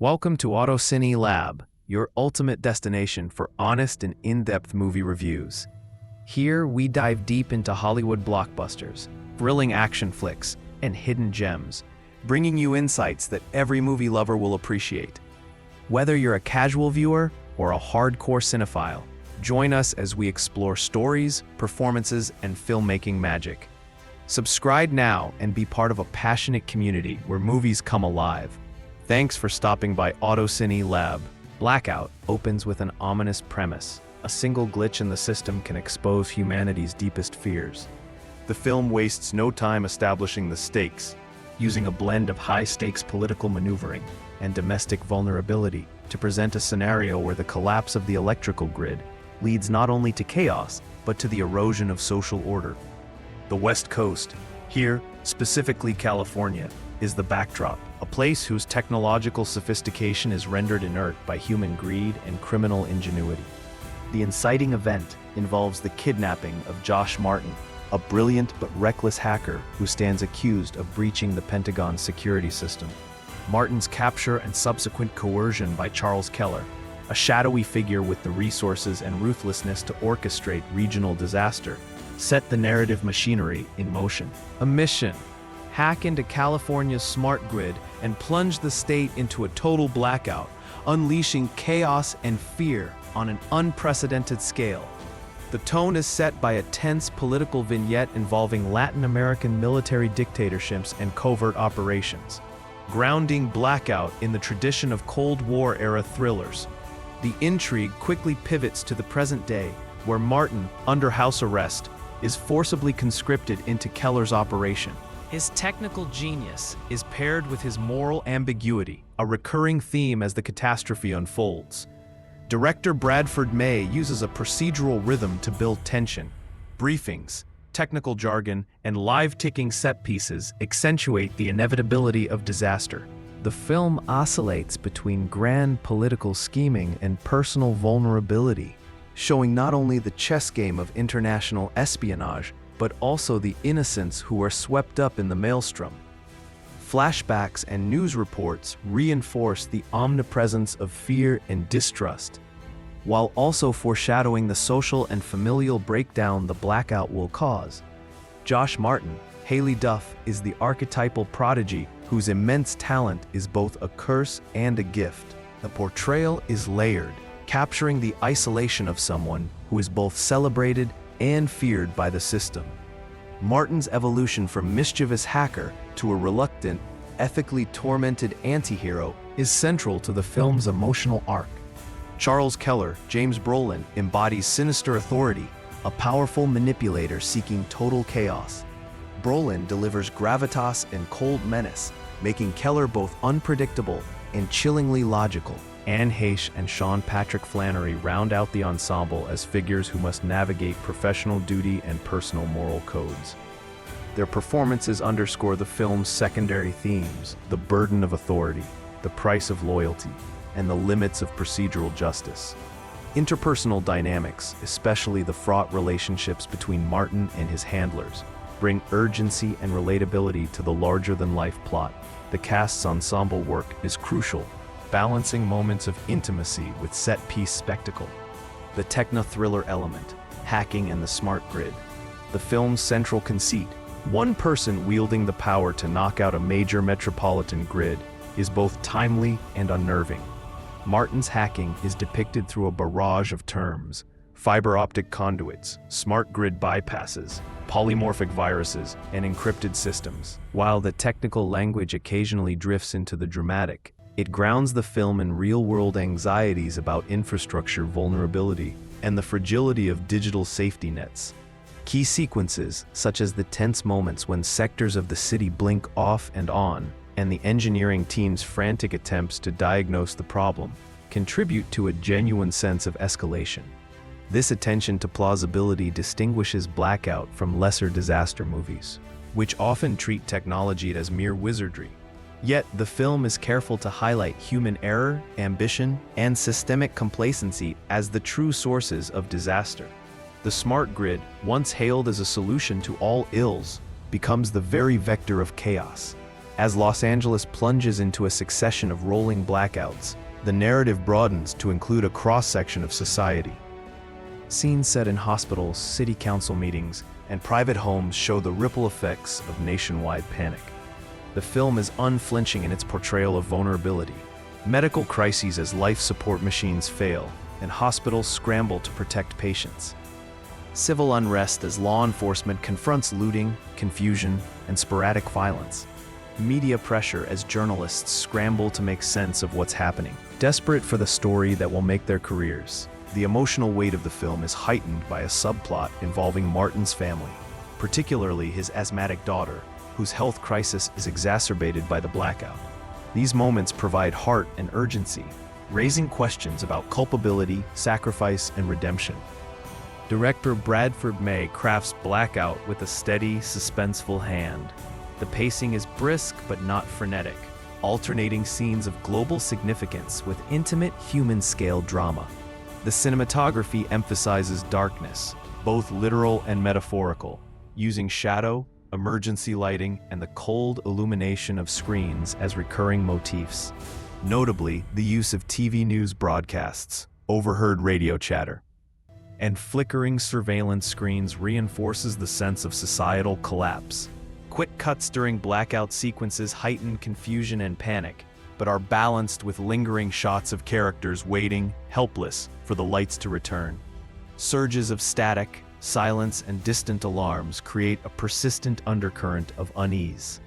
Welcome to AutoCine Lab, your ultimate destination for honest and in-depth movie reviews. Here, we dive deep into Hollywood blockbusters, thrilling action flicks, and hidden gems, bringing you insights that every movie lover will appreciate. Whether you're a casual viewer or a hardcore cinephile, join us as we explore stories, performances, and filmmaking magic. Subscribe now and be part of a passionate community where movies come alive. Thanks for stopping by AutoCine Lab. Blackout opens with an ominous premise. A single glitch in the system can expose humanity's deepest fears. The film wastes no time establishing the stakes, using a blend of high-stakes political maneuvering and domestic vulnerability to present a scenario where the collapse of the electrical grid leads not only to chaos, but to the erosion of social order. The West Coast, here, specifically California, is the backdrop, a place whose technological sophistication is rendered inert by human greed and criminal ingenuity. The inciting event involves the kidnapping of Josh Martin, a brilliant but reckless hacker who stands accused of breaching the Pentagon security system. Martin's capture and subsequent coercion by Charles Keller, a shadowy figure with the resources and ruthlessness to orchestrate regional disaster, set the narrative machinery in motion. A mission: hack into California's smart grid and plunge the state into a total blackout, unleashing chaos and fear on an unprecedented scale. The tone is set by a tense political vignette involving Latin American military dictatorships and covert operations, grounding Blackout in the tradition of Cold War-era thrillers. The intrigue quickly pivots to the present day, where Martin, under house arrest, is forcibly conscripted into Keller's operation. His technical genius is paired with his moral ambiguity, a recurring theme as the catastrophe unfolds. Director Bradford May uses a procedural rhythm to build tension. Briefings, technical jargon, and live-ticking set pieces accentuate the inevitability of disaster. The film oscillates between grand political scheming and personal vulnerability, showing not only the chess game of international espionage, but also the innocents who are swept up in the maelstrom. Flashbacks and news reports reinforce the omnipresence of fear and distrust, while also foreshadowing the social and familial breakdown the blackout will cause. Josh Martin, Haylie Duff, is the archetypal prodigy whose immense talent is both a curse and a gift. The portrayal is layered, capturing the isolation of someone who is both celebrated and feared by the system. Martin's evolution from mischievous hacker to a reluctant, ethically tormented anti-hero is central to the film's emotional arc. Charles Keller, James Brolin, embodies sinister authority, a powerful manipulator seeking total chaos. Brolin delivers gravitas and cold menace, making Keller both unpredictable and chillingly logical. Heche and Sean Patrick Flannery round out the ensemble as figures who must navigate professional duty and personal moral codes. Their performances underscore the film's secondary themes: the burden of authority, the price of loyalty, and the limits of procedural justice. Interpersonal dynamics, especially the fraught relationships between Martin and his handlers, bring urgency and relatability to the larger-than-life plot. The cast's ensemble work is crucial, balancing moments of intimacy with set-piece spectacle. The techno-thriller element, hacking and the smart grid. The film's central conceit, one person wielding the power to knock out a major metropolitan grid, is both timely and unnerving. Martin's hacking is depicted through a barrage of terms: fiber optic conduits, smart grid bypasses, polymorphic viruses, and encrypted systems. While the technical language occasionally drifts into the dramatic, it grounds the film in real-world anxieties about infrastructure vulnerability and the fragility of digital safety nets. Key sequences, such as the tense moments when sectors of the city blink off and on, and the engineering team's frantic attempts to diagnose the problem, contribute to a genuine sense of escalation. This attention to plausibility distinguishes Blackout from lesser disaster movies, which often treat technology as mere wizardry. Yet, the film is careful to highlight human error, ambition, and systemic complacency as the true sources of disaster. The smart grid, once hailed as a solution to all ills, becomes the very vector of chaos. As Los Angeles plunges into a succession of rolling blackouts, the narrative broadens to include a cross-section of society. Scenes set in hospitals, city council meetings, and private homes show the ripple effects of nationwide panic. The film is unflinching in its portrayal of vulnerability. Medical crises as life support machines fail, and hospitals scramble to protect patients. Civil unrest as law enforcement confronts looting, confusion, and sporadic violence. Media pressure as journalists scramble to make sense of what's happening, desperate for the story that will make their careers. The emotional weight of the film is heightened by a subplot involving Martin's family, particularly his asthmatic daughter, whose health crisis is exacerbated by the blackout. These moments provide heart and urgency, raising questions about culpability, sacrifice, and redemption. Director Bradford May crafts Blackout with a steady, suspenseful hand. The pacing is brisk but not frenetic, alternating scenes of global significance with intimate human-scale drama. The cinematography emphasizes darkness, both literal and metaphorical, using shadow, emergency lighting, and the cold illumination of screens as recurring motifs. Notably, the use of TV news broadcasts, overheard radio chatter, and flickering surveillance screens reinforces the sense of societal collapse. Quick cuts during blackout sequences heighten confusion and panic, but are balanced with lingering shots of characters waiting, helpless, for the lights to return. Surges of static, silence, and distant alarms create a persistent undercurrent of unease.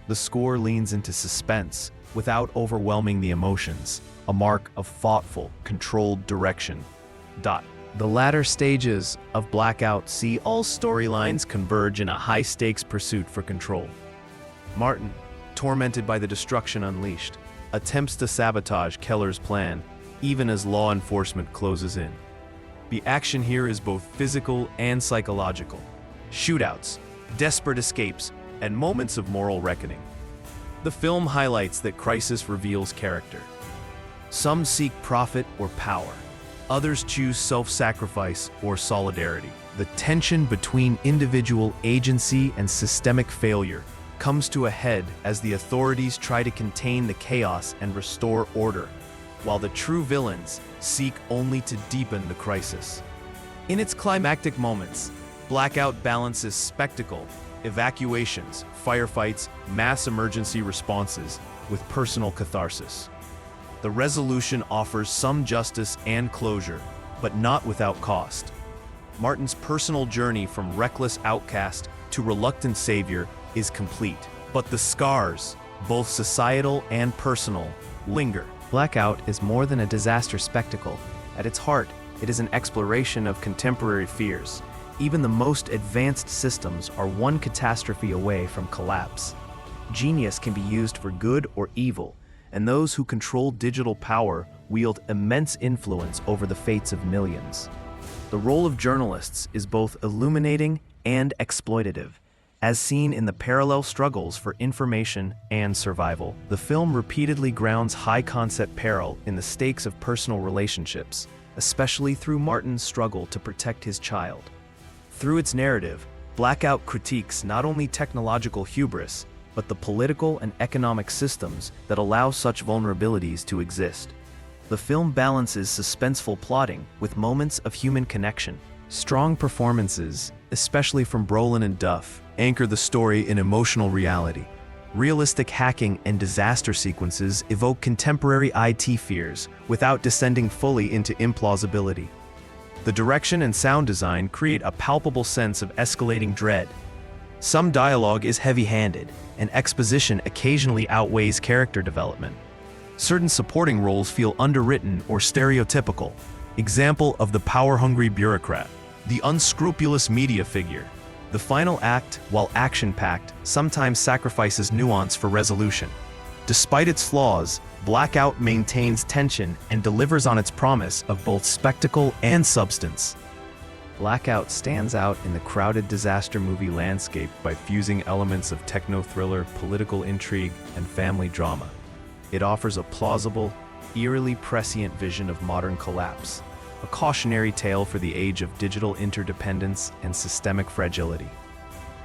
The score leans into suspense without overwhelming the emotions, a mark of thoughtful, controlled direction. The latter stages of Blackout see all storylines converge in a high-stakes pursuit for control. Martin, tormented by the destruction unleashed, attempts to sabotage Keller's plan, even as law enforcement closes in. The action here is both physical and psychological. Shootouts, desperate escapes, and moments of moral reckoning. The film highlights that crisis reveals character. Some seek profit or power. Others choose self-sacrifice or solidarity. The tension between individual agency and systemic failure comes to a head as the authorities try to contain the chaos and restore order, while the true villains seek only to deepen the crisis. In its climactic moments, Blackout balances spectacle, evacuations, firefights, mass emergency responses with personal catharsis. The resolution offers some justice and closure, but not without cost. Martin's personal journey from reckless outcast to reluctant savior is complete, but the scars, both societal and personal, linger. Blackout is more than a disaster spectacle. At its heart, it is an exploration of contemporary fears. Even the most advanced systems are one catastrophe away from collapse. Genius can be used for good or evil, and those who control digital power wield immense influence over the fates of millions. The role of journalists is both illuminating and exploitative. As seen in the parallel struggles for information and survival, the film repeatedly grounds high-concept peril in the stakes of personal relationships, especially through Martin's struggle to protect his child. Through its narrative, Blackout critiques not only technological hubris, but the political and economic systems that allow such vulnerabilities to exist. The film balances suspenseful plotting with moments of human connection. Strong performances, especially from Brolin and Duff, anchor the story in emotional reality. Realistic hacking and disaster sequences evoke contemporary IT fears without descending fully into implausibility. The direction and sound design create a palpable sense of escalating dread. Some dialogue is heavy-handed, and exposition occasionally outweighs character development. Certain supporting roles feel underwritten or stereotypical. Example of the power-hungry bureaucrat, the unscrupulous media figure. The final act, while action-packed, sometimes sacrifices nuance for resolution. Despite its flaws, Blackout maintains tension and delivers on its promise of both spectacle and substance. Blackout stands out in the crowded disaster movie landscape by fusing elements of techno-thriller, political intrigue, and family drama. It offers a plausible, eerily prescient vision of modern collapse, a cautionary tale for the age of digital interdependence and systemic fragility.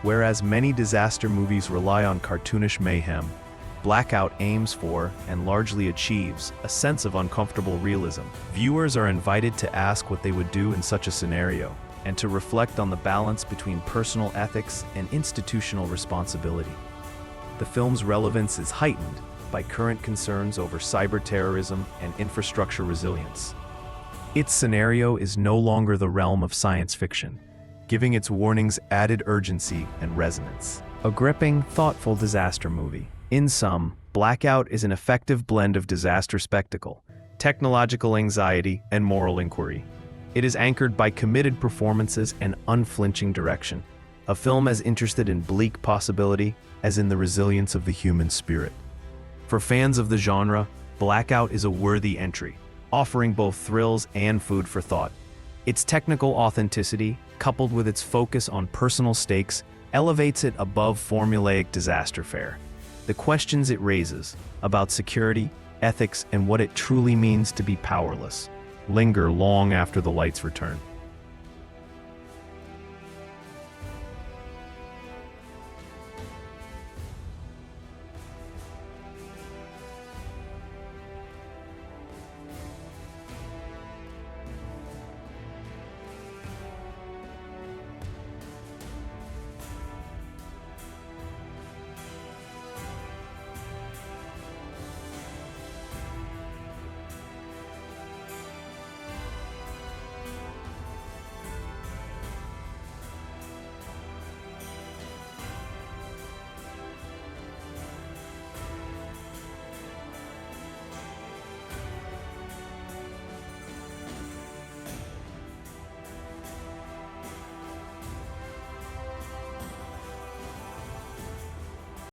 Whereas many disaster movies rely on cartoonish mayhem, Blackout aims for, and largely achieves, a sense of uncomfortable realism. Viewers are invited to ask what they would do in such a scenario, and to reflect on the balance between personal ethics and institutional responsibility. The film's relevance is heightened by current concerns over cyber terrorism and infrastructure resilience. Its scenario is no longer the realm of science fiction, giving its warnings added urgency and resonance. A gripping, thoughtful disaster movie. In sum, Blackout is an effective blend of disaster spectacle, technological anxiety, and moral inquiry. It is anchored by committed performances and unflinching direction, a film as interested in bleak possibility as in the resilience of the human spirit. For fans of the genre, Blackout is a worthy entry, offering both thrills and food for thought. Its technical authenticity, coupled with its focus on personal stakes, elevates it above formulaic disaster fare. The questions it raises about security, ethics, and what it truly means to be powerless linger long after the lights return.